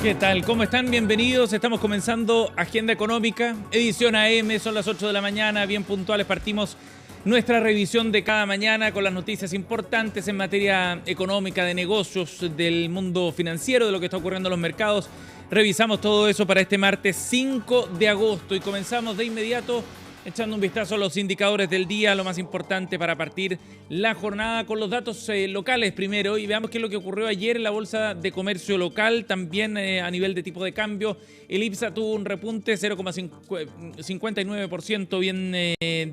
¿Qué tal? ¿Cómo están? Bienvenidos. Estamos comenzando Agenda Económica, edición AM, son las 8 de la mañana, bien puntuales. Partimos nuestra revisión de cada mañana con las noticias importantes en materia económica, de negocios, del mundo financiero, de lo que está ocurriendo en los mercados. Revisamos todo eso para este martes 5 de agosto y comenzamos de inmediato echando un vistazo a los indicadores del día, lo más importante para partir la jornada con los datos locales primero y veamos qué es lo que ocurrió ayer en la Bolsa de Comercio local, también a nivel de tipo de cambio. El IPSA tuvo un repunte 0,59%, bien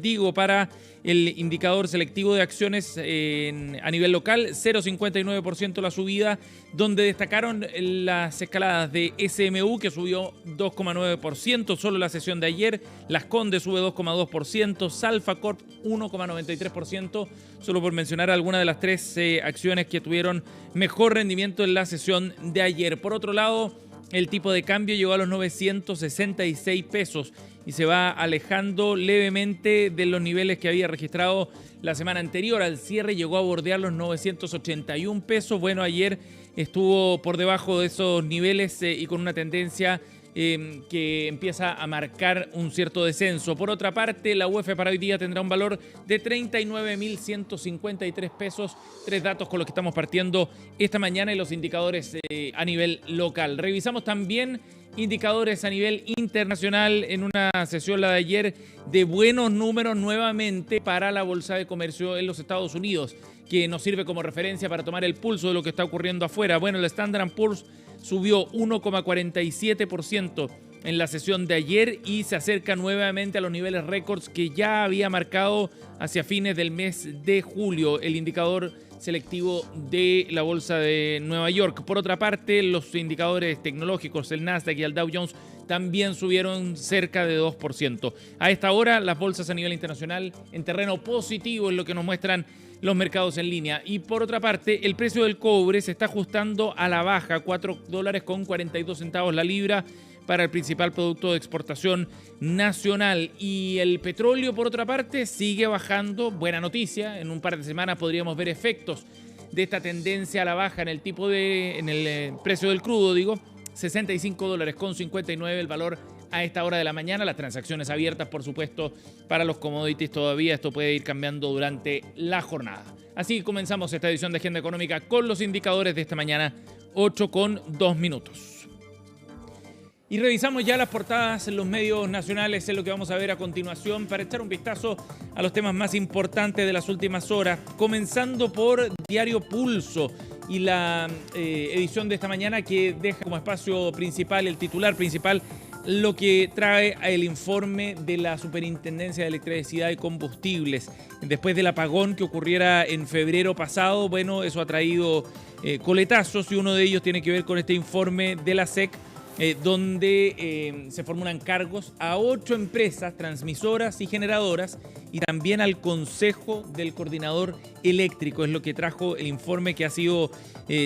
digo, para el indicador selectivo de acciones a nivel local, 0,59% la subida, donde destacaron las escaladas de SMU, que subió 2,9% solo la sesión de ayer, Las Condes sube 2,2%, Salfa Corp 1,93%, solo por mencionar algunas de las tres acciones que tuvieron mejor rendimiento en la sesión de ayer. Por otro lado, el tipo de cambio llegó a los 966 pesos y se va alejando levemente de los niveles que había registrado la semana anterior. Al cierre llegó a bordear los 981 pesos. Bueno, ayer estuvo por debajo de esos niveles y con una tendencia que empieza a marcar un cierto descenso. Por otra parte, la UF para hoy día tendrá un valor de 39.153 pesos. Tres datos con los que estamos partiendo esta mañana y los indicadores a nivel local. Revisamos también indicadores a nivel internacional en una sesión, la de ayer, de buenos números nuevamente para la Bolsa de Comercio en los Estados Unidos, que nos sirve como referencia para tomar el pulso de lo que está ocurriendo afuera. Bueno, el Standard & Poor's subió 1,47% en la sesión de ayer y se acerca nuevamente a los niveles récords que ya había marcado hacia fines del mes de julio, el indicador selectivo de la Bolsa de Nueva York. Por otra parte, los indicadores tecnológicos, el Nasdaq y el Dow Jones, también subieron cerca de 2%. A esta hora, las bolsas a nivel internacional en terreno positivo es lo que nos muestran los mercados en línea. Y por otra parte, el precio del cobre se está ajustando a la baja, $4.42 la libra para el principal producto de exportación nacional. Y el petróleo, por otra parte, sigue bajando. Buena noticia, en un par de semanas podríamos ver efectos de esta tendencia a la baja en el precio del crudo, digo. $65.59 el valor a esta hora de la mañana. Las transacciones abiertas, por supuesto, para los commodities todavía. Esto puede ir cambiando durante la jornada. Así comenzamos esta edición de Agenda Económica con los indicadores de esta mañana, 8:02. Y revisamos ya las portadas en los medios nacionales, es lo que vamos a ver a continuación para echar un vistazo a los temas más importantes de las últimas horas, comenzando por Diario Pulso y la edición de esta mañana que deja como espacio principal, el titular principal, lo que trae el informe de la Superintendencia de Electricidad y Combustibles. Después del apagón que ocurriera en febrero pasado, bueno, eso ha traído coletazos y uno de ellos tiene que ver con este informe de la SEC, donde se formulan cargos a 8 empresas transmisoras y generadoras y también al Consejo del Coordinador Eléctrico. Es lo que trajo el informe que ha sido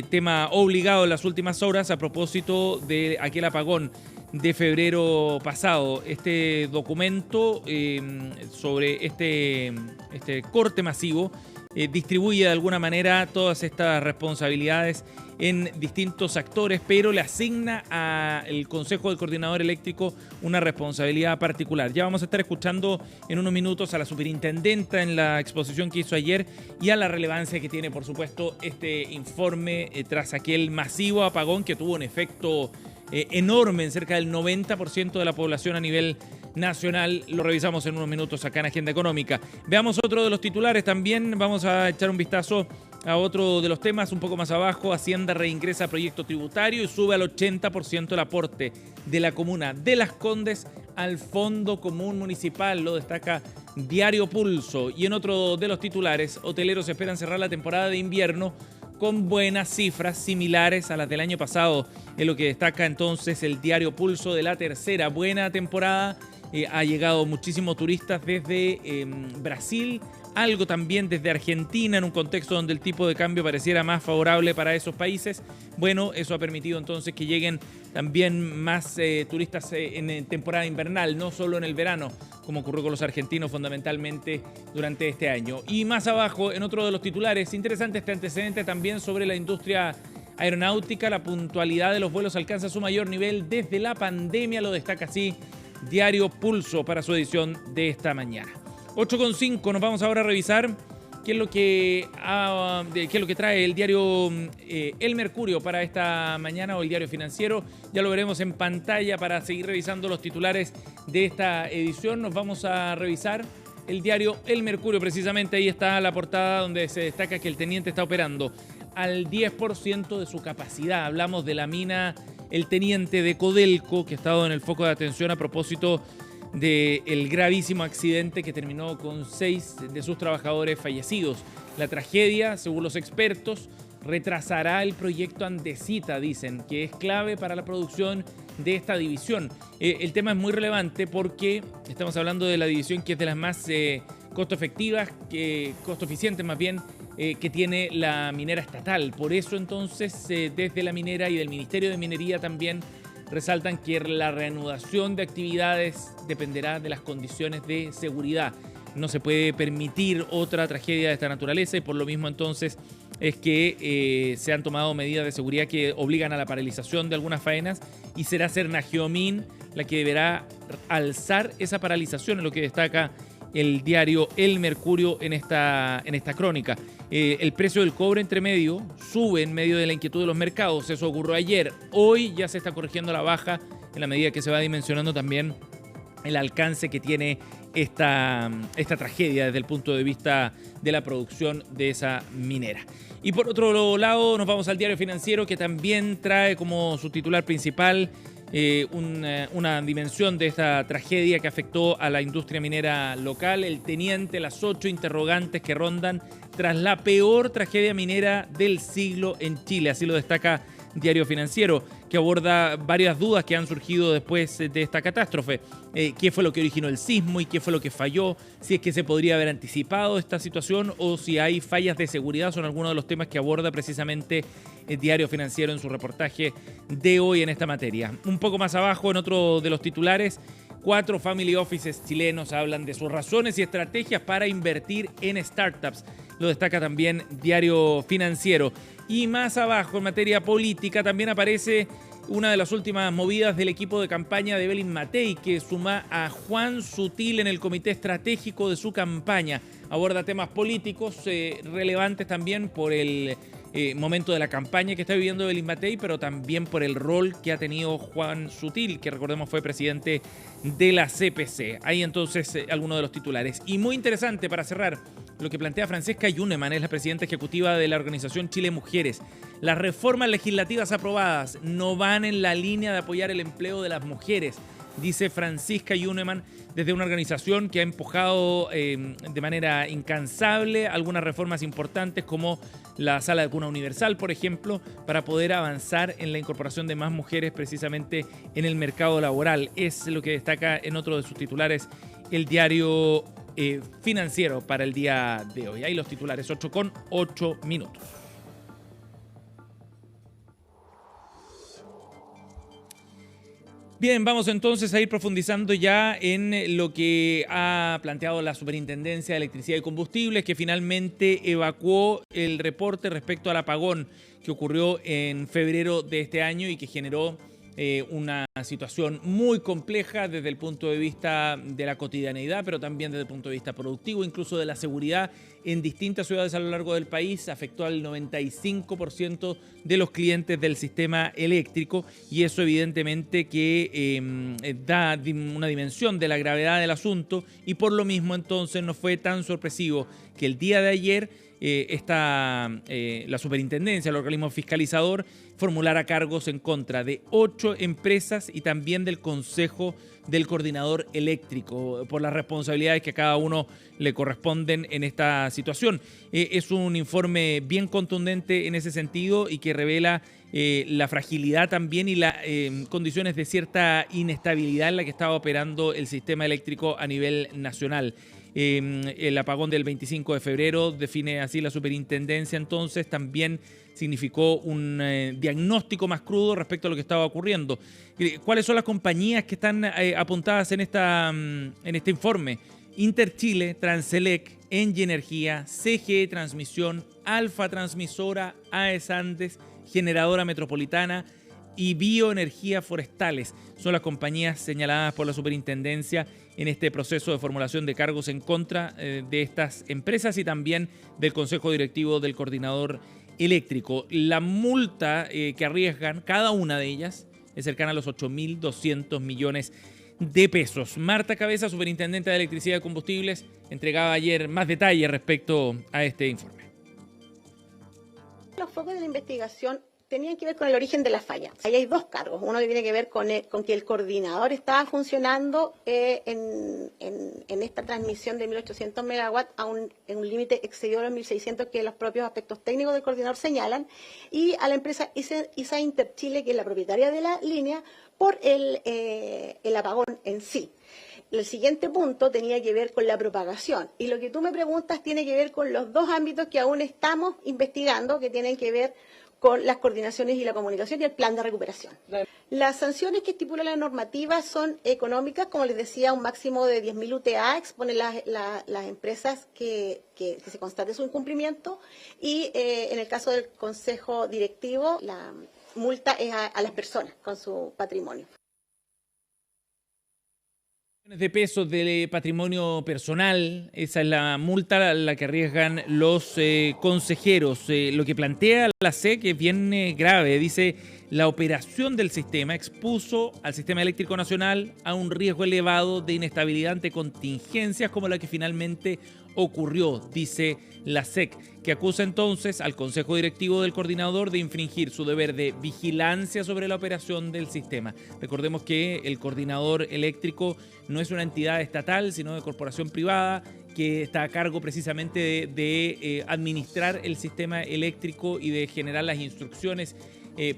tema obligado en las últimas horas a propósito de aquel apagón de febrero pasado. Este documento sobre este corte masivo distribuye de alguna manera todas estas responsabilidades en distintos actores, pero le asigna al Consejo del Coordinador Eléctrico una responsabilidad particular. Ya vamos a estar escuchando en unos minutos a la superintendenta en la exposición que hizo ayer y a la relevancia que tiene, por supuesto, este informe tras aquel masivo apagón que tuvo un efecto enorme en cerca del 90% de la población a nivel nacional. Lo revisamos en unos minutos acá en Agenda Económica. Veamos otro de los titulares también. Vamos a echar un vistazo a otro de los temas un poco más abajo. Hacienda reingresa proyecto tributario y sube al 80% el aporte de la comuna de Las Condes al Fondo Común Municipal. Lo destaca Diario Pulso. Y en otro de los titulares, hoteleros esperan cerrar la temporada de invierno con buenas cifras similares a las del año pasado. Es lo que destaca entonces el Diario Pulso de la tercera buena temporada. Ha llegado muchísimos turistas desde Brasil, algo también desde Argentina, en un contexto donde el tipo de cambio pareciera más favorable para esos países. Bueno, eso ha permitido entonces que lleguen también más turistas en temporada invernal, no solo en el verano, como ocurrió con los argentinos fundamentalmente durante este año. Y más abajo, en otro de los titulares, interesante este antecedente también sobre la industria aeronáutica, la puntualidad de los vuelos alcanza su mayor nivel desde la pandemia, lo destaca así Diario Pulso para su edición de esta mañana. 8:05, nos vamos ahora a revisar qué es lo que trae el diario El Mercurio para esta mañana, o el diario financiero. Ya lo veremos en pantalla para seguir revisando los titulares de esta edición. Nos vamos a revisar el diario El Mercurio, precisamente ahí está la portada donde se destaca que el teniente está operando al 10% de su capacidad. Hablamos de la mina El Teniente de Codelco, que ha estado en el foco de atención a propósito del gravísimo accidente que terminó con 6 de sus trabajadores fallecidos. La tragedia, según los expertos, retrasará el proyecto Andesita, dicen, que es clave para la producción de esta división. El tema es muy relevante porque estamos hablando de la división que es de las más costo eficientes más bien, que tiene la minera estatal. Por eso entonces desde la minera y del Ministerio de Minería también resaltan que la reanudación de actividades dependerá de las condiciones de seguridad. No se puede permitir otra tragedia de esta naturaleza y por lo mismo entonces es que se han tomado medidas de seguridad que obligan a la paralización de algunas faenas y será Sernageomin la que deberá alzar esa paralización, en lo que destaca el diario El Mercurio en esta crónica. El precio del cobre entre medio sube en medio de la inquietud de los mercados. Eso ocurrió ayer. Hoy ya se está corrigiendo a la baja en la medida que se va dimensionando también el alcance que tiene esta tragedia desde el punto de vista de la producción de esa minera. Y por otro lado nos vamos al diario financiero, que también trae como su titular principal una dimensión de esta tragedia que afectó a la industria minera local. El teniente, las 8 interrogantes que rondan tras la peor tragedia minera del siglo en Chile. Así lo destaca Diario Financiero, que aborda varias dudas que han surgido después de esta catástrofe. ¿Qué fue lo que originó el sismo y qué fue lo que falló? Si es que se podría haber anticipado esta situación o si hay fallas de seguridad, son algunos de los temas que aborda precisamente el Diario Financiero en su reportaje de hoy en esta materia. Un poco más abajo, en otro de los titulares, 4 family offices chilenos hablan de sus razones y estrategias para invertir en startups. Lo destaca también Diario Financiero. Y más abajo, en materia política, también aparece una de las últimas movidas del equipo de campaña de Evelyn Matei, que suma a Juan Sutil en el comité estratégico de su campaña. Aborda temas políticos relevantes también por el momento de la campaña que está viviendo Evelyn Matei, pero también por el rol que ha tenido Juan Sutil, que recordemos fue presidente de la CPC. Ahí entonces algunos de los titulares. Y muy interesante para cerrar, lo que plantea Francesca Yuneman, es la presidenta ejecutiva de la organización Chile Mujeres. Las reformas legislativas aprobadas no van en la línea de apoyar el empleo de las mujeres, dice Francisca Yuneman, desde una organización que ha empujado de manera incansable algunas reformas importantes como la sala de cuna universal, por ejemplo, para poder avanzar en la incorporación de más mujeres precisamente en el mercado laboral. Es lo que destaca en otro de sus titulares el diario Financiero para el día de hoy. Ahí los titulares, 8:08. Bien, vamos entonces a ir profundizando ya en lo que ha planteado la Superintendencia de Electricidad y Combustibles, que finalmente evacuó el reporte respecto al apagón que ocurrió en febrero de este año y que generó una situación muy compleja desde el punto de vista de la cotidianeidad, pero también desde el punto de vista productivo, incluso de la seguridad en distintas ciudades a lo largo del país. Afectó al 95% de los clientes del sistema eléctrico y eso evidentemente que da una dimensión de la gravedad del asunto y por lo mismo entonces no fue tan sorpresivo que el día de ayer la superintendencia, el organismo fiscalizador, formulara cargos en contra de 8 empresas y también del Consejo del Coordinador Eléctrico por las responsabilidades que a cada uno le corresponden en esta situación. Es un informe bien contundente en ese sentido y que revela la fragilidad también y las condiciones de cierta inestabilidad en la que estaba operando el sistema eléctrico a nivel nacional. El apagón del 25 de febrero, define así la superintendencia, entonces también significó un diagnóstico más crudo respecto a lo que estaba ocurriendo. ¿Cuáles son las compañías que están apuntadas en este informe? Interchile, Transelec, Engie Energía, CGE Transmisión, Alfa Transmisora, AES Andes Generadora Metropolitana y Bioenergía Forestales. Son las compañías señaladas por la superintendencia en este proceso de formulación de cargos en contra de estas empresas y también del Consejo Directivo del Coordinador Eléctrico. La multa que arriesgan cada una de ellas es cercana a los 8.200 millones de pesos. Marta Cabeza, superintendente de Electricidad y Combustibles, entregaba ayer más detalles respecto a este informe. Los focos de la investigación tenían que ver con el origen de la falla. Ahí hay dos cargos. Uno que tiene que ver con que el coordinador estaba funcionando en esta transmisión de 1.800 megawatts en un límite excedido de los 1.600 que los propios aspectos técnicos del coordinador señalan, y a la empresa ISA Interchile, que es la propietaria de la línea, por el apagón en sí. El siguiente punto tenía que ver con la propagación. Y lo que tú me preguntas tiene que ver con los dos ámbitos que aún estamos investigando, que tienen que ver con las coordinaciones y la comunicación y el plan de recuperación. Las sanciones que estipula la normativa son económicas, como les decía, un máximo de 10.000 UTA, expone las empresas que se constate su incumplimiento, y en el caso del Consejo Directivo, la multa es a las personas con su patrimonio. De pesos de patrimonio personal, esa es la multa la que arriesgan los consejeros. Lo que plantea la SEC es bien grave. Dice: la operación del sistema expuso al sistema eléctrico nacional a un riesgo elevado de inestabilidad ante contingencias como la que finalmente ocurrió, dice la SEC, que acusa entonces al Consejo Directivo del Coordinador de infringir su deber de vigilancia sobre la operación del sistema. Recordemos que el Coordinador Eléctrico no es una entidad estatal, sino de corporación privada, que está a cargo precisamente de administrar el sistema eléctrico y de generar las instrucciones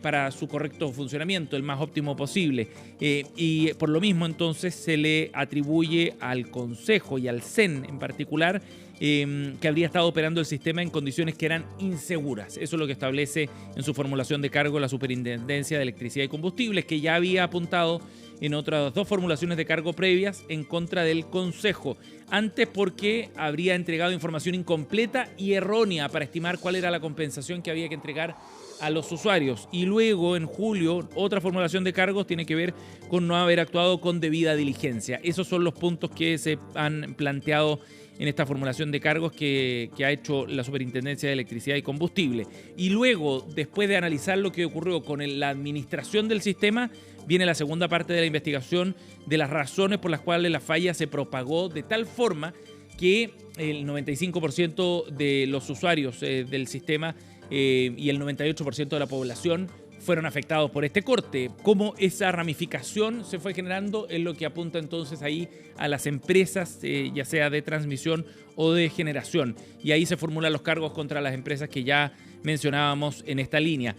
para su correcto funcionamiento, el más óptimo posible. Y por lo mismo entonces se le atribuye al Consejo y al CEN en particular que habría estado operando el sistema en condiciones que eran inseguras. Eso es lo que establece en su formulación de cargo la Superintendencia de Electricidad y Combustibles, que ya había apuntado en otras dos formulaciones de cargo previas en contra del Consejo. Antes porque habría entregado información incompleta y errónea para estimar cuál era la compensación que había que entregar a los usuarios. Y luego, en julio, otra formulación de cargos tiene que ver con no haber actuado con debida diligencia. Esos son los puntos que se han planteado en esta formulación de cargos que ha hecho la Superintendencia de Electricidad y Combustible. Y luego, después de analizar lo que ocurrió con la administración del sistema, viene la segunda parte de la investigación de las razones por las cuales la falla se propagó de tal forma que el 95% de los usuarios del sistema y el 98% de la población fueron afectados por este corte. Cómo esa ramificación se fue generando es lo que apunta entonces ahí a las empresas, ya sea de transmisión o de generación. Y ahí se formulan los cargos contra las empresas que ya mencionábamos en esta línea.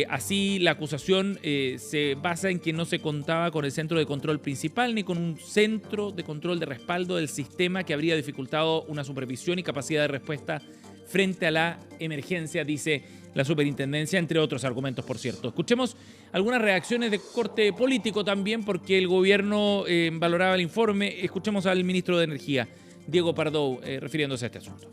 Así, la acusación se basa en que no se contaba con el centro de control principal ni con un centro de control de respaldo del sistema que habría dificultado una supervisión y capacidad de respuesta frente a la emergencia, dice la superintendencia, entre otros argumentos, por cierto. Escuchemos algunas reacciones de corte político también, porque el gobierno valoraba el informe. Escuchemos al ministro de Energía, Diego Pardo, refiriéndose a este asunto.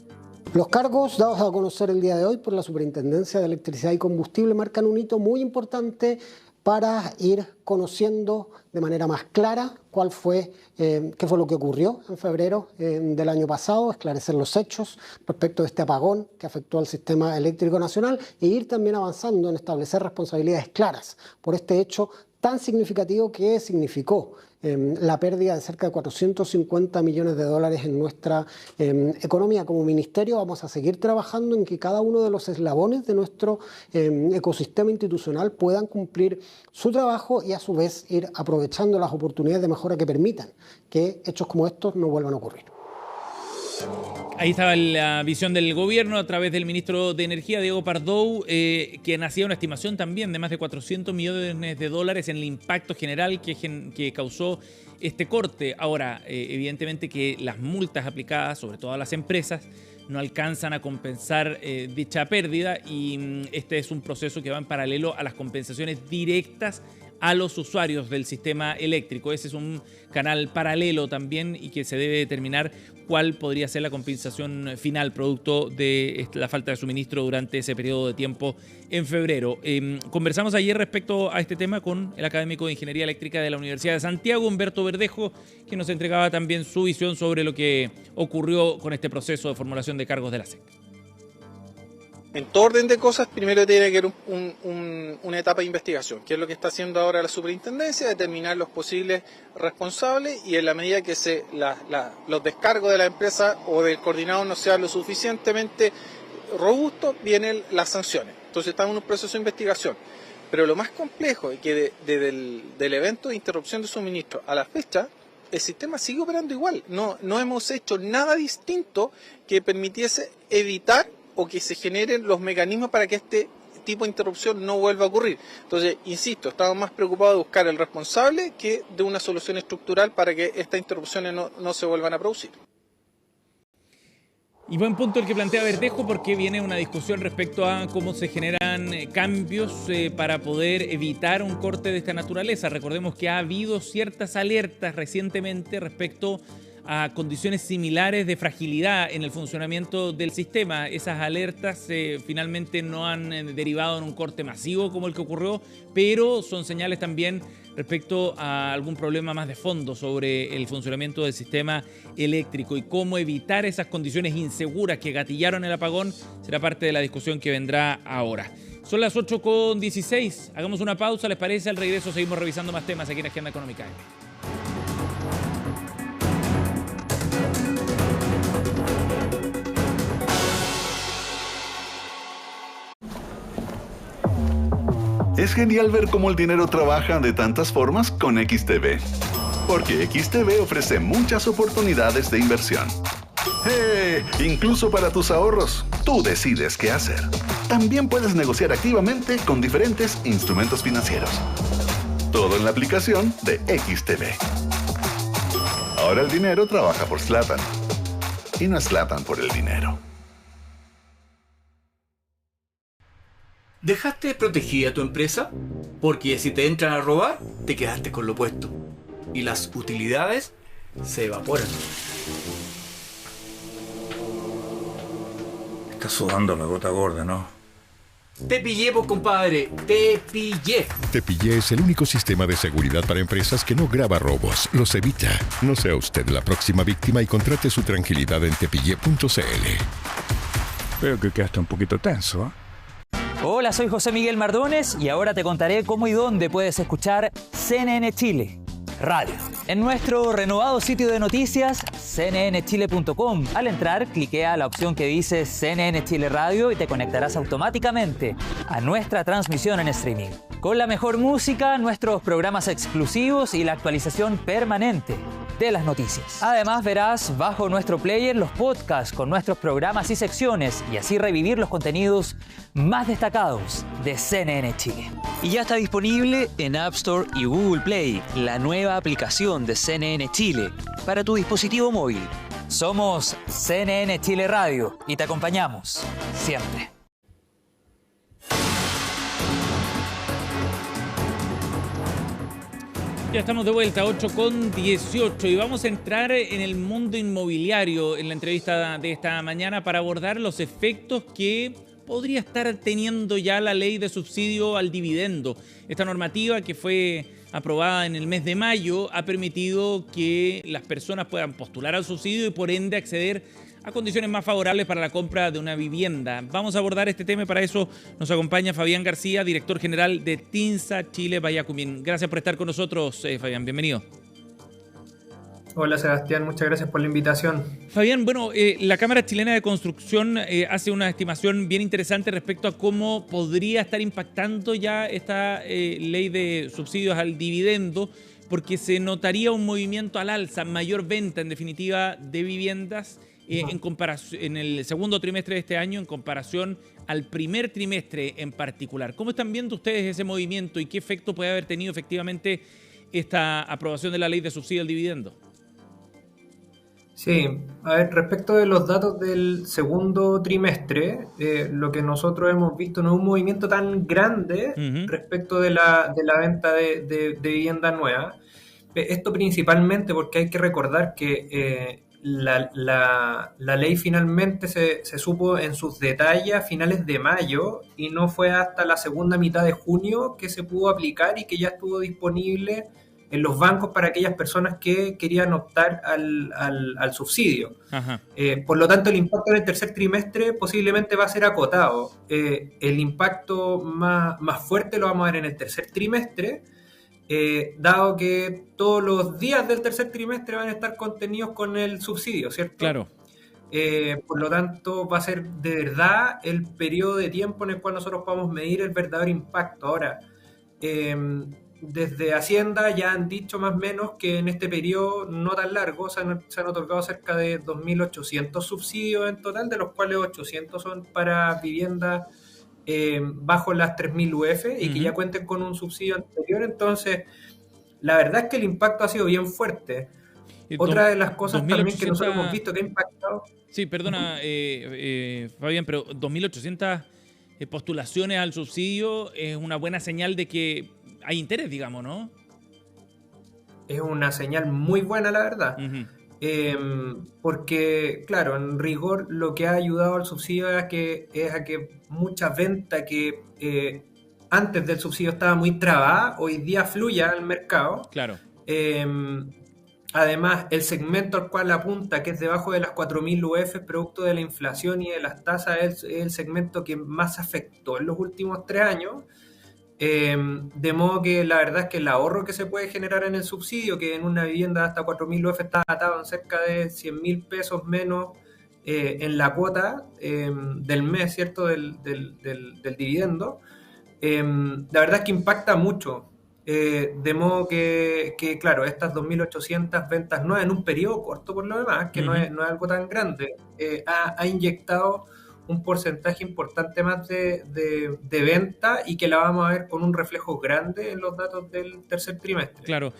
Los cargos dados a conocer el día de hoy por la Superintendencia de Electricidad y Combustible marcan un hito muy importante para ir conociendo de manera más clara qué fue lo que ocurrió en febrero del año pasado, esclarecer los hechos respecto de este apagón que afectó al sistema eléctrico nacional e ir también avanzando en establecer responsabilidades claras por este hecho tan significativo que significó la pérdida de cerca de 450 millones de dólares en nuestra economía. Como ministerio vamos a seguir trabajando en que cada uno de los eslabones de nuestro ecosistema institucional puedan cumplir su trabajo y a su vez ir aprovechando las oportunidades de mejora que permitan que hechos como estos no vuelvan a ocurrir. Ahí estaba la visión del gobierno a través del ministro de Energía, Diego Pardo, quien hacía una estimación también de más de 400 millones de dólares en el impacto general que causó este corte. Ahora, evidentemente que las multas aplicadas, sobre todo a las empresas, no alcanzan a compensar dicha pérdida, y este es un proceso que va en paralelo a las compensaciones directas a los usuarios del sistema eléctrico. Ese es un canal paralelo también y que se debe determinar cuál podría ser la compensación final producto de la falta de suministro durante ese periodo de tiempo en febrero. Conversamos ayer respecto a este tema con el académico de Ingeniería Eléctrica de la Universidad de Santiago, Humberto Verdejo, que nos entregaba también su visión sobre lo que ocurrió con este proceso de formulación de cargos de la SEC. En todo orden de cosas, primero tiene que haber una etapa de investigación, que es lo que está haciendo ahora la superintendencia, determinar los posibles responsables y en la medida que los descargos de la empresa o del coordinador no sean lo suficientemente robustos, vienen las sanciones. Entonces estamos en un proceso de investigación. Pero lo más complejo es que del evento de interrupción de suministro a la fecha, el sistema sigue operando igual. No hemos hecho nada distinto que permitiese evitar o que se generen los mecanismos para que este tipo de interrupción no vuelva a ocurrir. Entonces, insisto, estamos más preocupados de buscar el responsable que de una solución estructural para que estas interrupciones no se vuelvan a producir. Y buen punto el que plantea Verdejo, porque viene una discusión respecto a cómo se generan cambios para poder evitar un corte de esta naturaleza. Recordemos que ha habido ciertas alertas recientemente respecto a condiciones similares de fragilidad en el funcionamiento del sistema. Esas alertas finalmente no han derivado en un corte masivo como el que ocurrió, pero son señales también respecto a algún problema más de fondo sobre el funcionamiento del sistema eléctrico y cómo evitar esas condiciones inseguras que gatillaron el apagón será parte de la discusión que vendrá ahora. Son las 8:16. Hagamos una pausa, ¿les parece? Al regreso seguimos revisando más temas aquí en Agenda Económica. Es genial ver cómo el dinero trabaja de tantas formas con XTB. Porque XTB ofrece muchas oportunidades de inversión. ¡Hey! Incluso para tus ahorros, tú decides qué hacer. También puedes negociar activamente con diferentes instrumentos financieros. Todo en la aplicación de XTB. Ahora el dinero trabaja por Zlatan. Y no es Zlatan por el dinero. ¿Dejaste protegida tu empresa? Porque si te entran a robar, te quedaste con lo puesto. Y las utilidades se evaporan. Está sudando la gota gorda, ¿no? Te pillé, pues, compadre. Te pillé. Te pillé es el único sistema de seguridad para empresas que no graba robos, los evita. No sea usted la próxima víctima y contrate su tranquilidad en tepillé.cl. Veo que quedaste un poquito tenso, ¿eh? Hola, soy José Miguel Mardones y ahora te contaré cómo y dónde puedes escuchar CNN Chile Radio. En nuestro renovado sitio de noticias, cnnchile.com. Al entrar, cliquea la opción que dice CNN Chile Radio y te conectarás automáticamente a nuestra transmisión en streaming. Con la mejor música, nuestros programas exclusivos y la actualización permanente de las noticias. Además, verás bajo nuestro player los podcasts con nuestros programas y secciones y así revivir los contenidos más destacados de CNN Chile. Y ya está disponible en App Store y Google Play la nueva aplicación de CNN Chile para tu dispositivo móvil. Somos CNN Chile Radio y te acompañamos siempre. Ya estamos de vuelta, 8:18, y vamos a entrar en el mundo inmobiliario en la entrevista de esta mañana para abordar los efectos que podría estar teniendo ya la ley de subsidio al dividendo. Esta normativa que fue aprobada en el mes de mayo ha permitido que las personas puedan postular al subsidio y por ende acceder a condiciones más favorables para la compra de una vivienda. Vamos a abordar este tema y para eso nos acompaña Fabián García, director general de TINSA Chile Pallacumín. Gracias por estar con nosotros, Fabián. Bienvenido. Hola Sebastián, muchas gracias por la invitación. Fabián, bueno, la Cámara Chilena de Construcción hace una estimación bien interesante respecto a cómo podría estar impactando ya esta ley de subsidios al dividendo, porque se notaría un movimiento al alza, mayor venta en definitiva de viviendas en comparación, en el segundo trimestre de este año en comparación al primer trimestre en particular. ¿Cómo están viendo ustedes ese movimiento y qué efecto puede haber tenido efectivamente esta aprobación de la ley de subsidio al dividendo? Sí, a ver, respecto de los datos del segundo trimestre, lo que nosotros hemos visto no es un movimiento tan grande respecto de la venta de vivienda nueva. Esto principalmente porque hay que recordar que la ley finalmente se supo en sus detalles a finales de mayo y no fue hasta la segunda mitad de junio que se pudo aplicar y que ya estuvo disponible en los bancos para aquellas personas que querían optar al subsidio. Por lo tanto, el impacto en el tercer trimestre posiblemente va a ser acotado. El impacto más fuerte lo vamos a ver en el tercer trimestre, dado que todos los días del tercer trimestre van a estar contenidos con el subsidio, ¿cierto? Claro. Por lo tanto, va a ser de verdad el periodo de tiempo en el cual nosotros podamos medir el verdadero impacto. Ahora, desde Hacienda ya han dicho más o menos que en este periodo no tan largo se han otorgado cerca de 2.800 subsidios en total, de los cuales 800 son para viviendas bajo las 3.000 UF y que ya cuenten con un subsidio anterior. Entonces, la verdad es que el impacto ha sido bien fuerte. Otra de las cosas también que nosotros hemos visto que ha impactado... Sí, perdona, Fabián, pero 2.800 postulaciones al subsidio es una buena señal de que hay interés, digamos, ¿no? Es una señal muy buena, la verdad. Porque, claro, en rigor lo que ha ayudado al subsidio es a que mucha venta que antes del subsidio estaba muy trabada, hoy día fluya al mercado. Claro. Además, el segmento al cual apunta, que es debajo de las 4.000 UF, producto de la inflación y de las tasas, es el segmento que más afectó en los últimos 3 años. De modo que la verdad es que el ahorro que se puede generar en el subsidio, que en una vivienda de hasta 4.000 UF está atado en cerca de 100.000 pesos menos en la cuota del mes, ¿cierto? Del dividendo, la verdad es que impacta mucho. De modo que, claro, estas 2.800 ventas nuevas en un periodo corto por lo demás, que no es algo tan grande, ha inyectado un porcentaje importante más de venta y que la vamos a ver con un reflejo grande en los datos del tercer trimestre. Claro.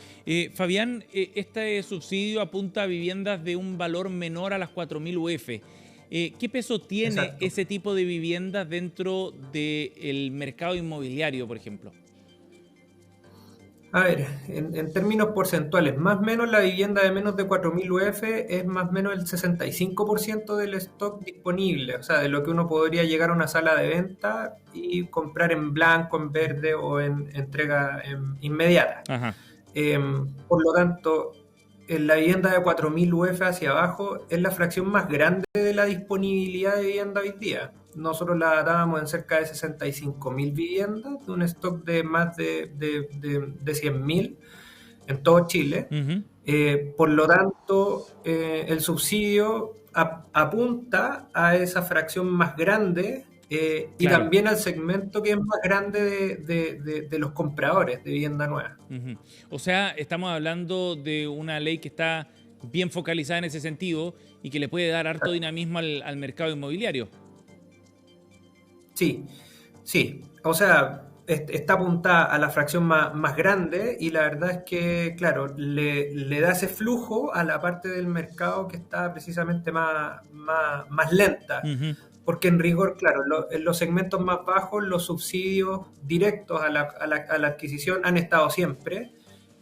Fabián, este subsidio apunta a viviendas de un valor menor a las 4.000 UF. ¿Qué peso tiene ese tipo de viviendas dentro del mercado inmobiliario, por ejemplo? A ver, en términos porcentuales, más o menos la vivienda de menos de 4.000 UF es más o menos el 65% del stock disponible, o sea, de lo que uno podría llegar a una sala de venta y comprar en blanco, en verde o en entrega inmediata. Por lo tanto, en la vivienda de 4.000 UF hacia abajo es la fracción más grande de la disponibilidad de vivienda hoy día. Nosotros la datábamos en cerca de 65.000 viviendas, de un stock de más de 100.000 en todo Chile. Por lo tanto, el subsidio apunta a esa fracción más grande y también al segmento que es más grande de los compradores de vivienda nueva. O sea, estamos hablando de una ley que está bien focalizada en ese sentido y que le puede dar harto dinamismo al mercado inmobiliario. Sí. O sea, está apuntada a la fracción más grande y la verdad es que, claro, le da ese flujo a la parte del mercado que está precisamente más lenta. Porque en rigor, claro, en los segmentos más bajos los subsidios directos a la adquisición han estado siempre.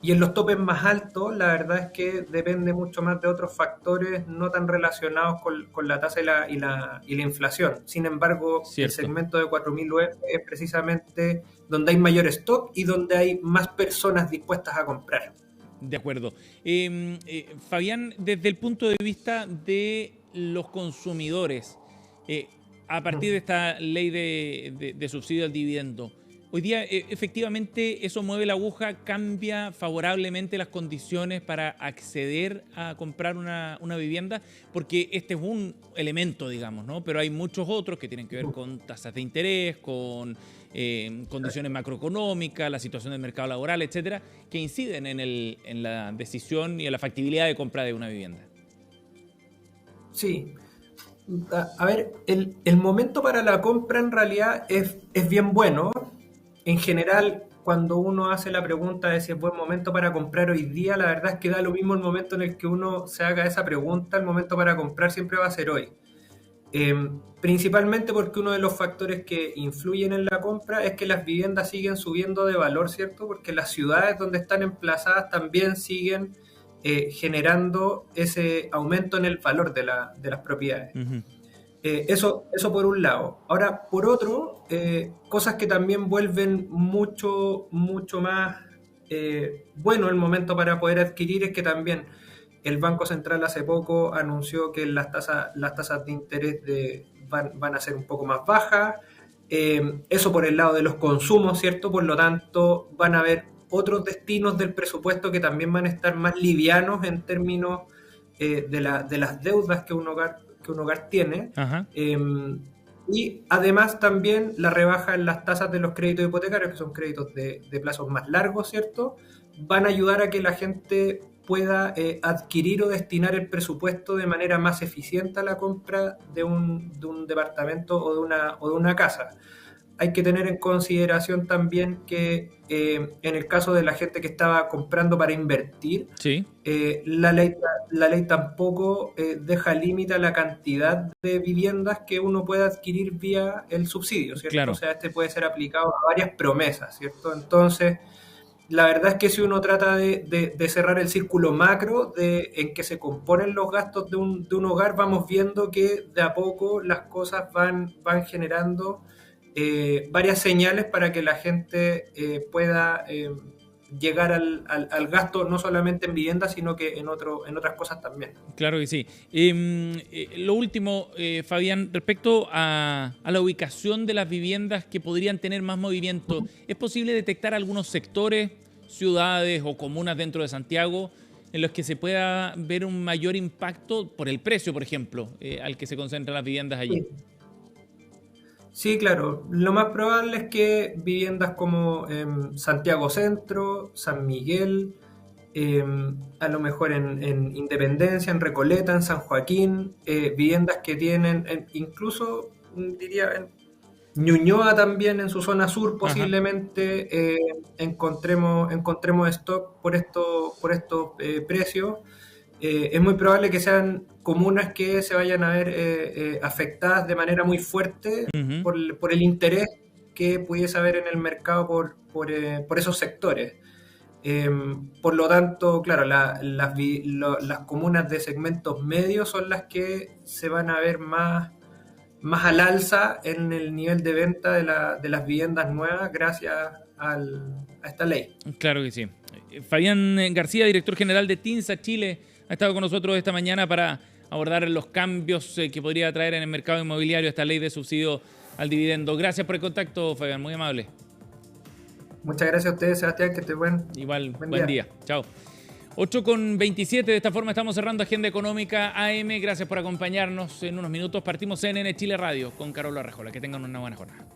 Y en los topes más altos, la verdad es que depende mucho más de otros factores no tan relacionados con la tasa y la inflación. Sin embargo, el segmento de 4.000 UF es precisamente donde hay mayor stock y donde hay más personas dispuestas a comprar. De acuerdo. Fabián, desde el punto de vista de los consumidores, a partir de esta ley de subsidio al dividendo, hoy día, efectivamente, eso mueve la aguja, cambia favorablemente las condiciones para acceder a comprar una vivienda, porque este es un elemento, digamos, ¿no? Pero hay muchos otros que tienen que ver con tasas de interés, con condiciones macroeconómicas, la situación del mercado laboral, etcétera, que inciden en la decisión y en la factibilidad de compra de una vivienda. Sí. A ver, el momento para la compra en realidad es bien bueno. En general, cuando uno hace la pregunta de si es buen momento para comprar hoy día, la verdad es que da lo mismo el momento en el que uno se haga esa pregunta, el momento para comprar siempre va a ser hoy. Principalmente porque uno de los factores que influyen en la compra es que las viviendas siguen subiendo de valor, ¿cierto? Porque las ciudades donde están emplazadas también siguen generando ese aumento en el valor de las propiedades. Uh-huh. Eso por un lado. Ahora, por otro, cosas que también vuelven mucho más bueno el momento para poder adquirir es que también el Banco Central hace poco anunció que las tasas de interés van a ser un poco más bajas. Eso por el lado de los consumos, ¿cierto? Por lo tanto, van a haber otros destinos del presupuesto que también van a estar más livianos en términos de las deudas que un hogar tiene. Y además también la rebaja en las tasas de los créditos hipotecarios, que son créditos de plazos más largos, ¿cierto? Van a ayudar a que la gente pueda adquirir o destinar el presupuesto de manera más eficiente a la compra de un departamento o de una casa. Hay que tener en consideración también que en el caso de la gente que estaba comprando para invertir, sí. La ley tampoco deja límite a la cantidad de viviendas que uno puede adquirir vía el subsidio, ¿cierto? Claro. O sea, puede ser aplicado a varias promesas, ¿cierto? Entonces, la verdad es que si uno trata de cerrar el círculo macro en que se componen los gastos de un hogar, vamos viendo que de a poco las cosas van generando varias señales para que la gente pueda llegar al gasto no solamente en vivienda, sino que en otras cosas también. Claro que sí. Lo último, Fabián, respecto a la ubicación de las viviendas que podrían tener más movimiento, ¿es posible detectar algunos sectores, ciudades o comunas dentro de Santiago en los que se pueda ver un mayor impacto por el precio, por ejemplo, al que se concentran las viviendas allí? Sí, claro. Lo más probable es que viviendas como Santiago Centro, San Miguel, a lo mejor en Independencia, en Recoleta, en San Joaquín, viviendas que tienen, incluso diría en Ñuñoa también, en su zona sur, posiblemente encontremos stock por estos precios. Es muy probable que sean comunas que se vayan a ver afectadas de manera muy fuerte por el interés que pudiese haber en el mercado por esos sectores. Por lo tanto, claro, las comunas de segmentos medios son las que se van a ver más al alza en el nivel de venta de las viviendas nuevas gracias a esta ley. Claro que sí. Fabián García, director general de TINSA Chile, ha estado con nosotros esta mañana para abordar los cambios que podría traer en el mercado inmobiliario esta ley de subsidio al dividendo. Gracias por el contacto, Fabián, muy amable. Muchas gracias a ustedes, Sebastián, que esté buen día. Chao. 8:27, de esta forma estamos cerrando Agenda Económica AM. Gracias por acompañarnos. En unos minutos partimos CNN Chile Radio con Carola Rejola. Que tengan una buena jornada.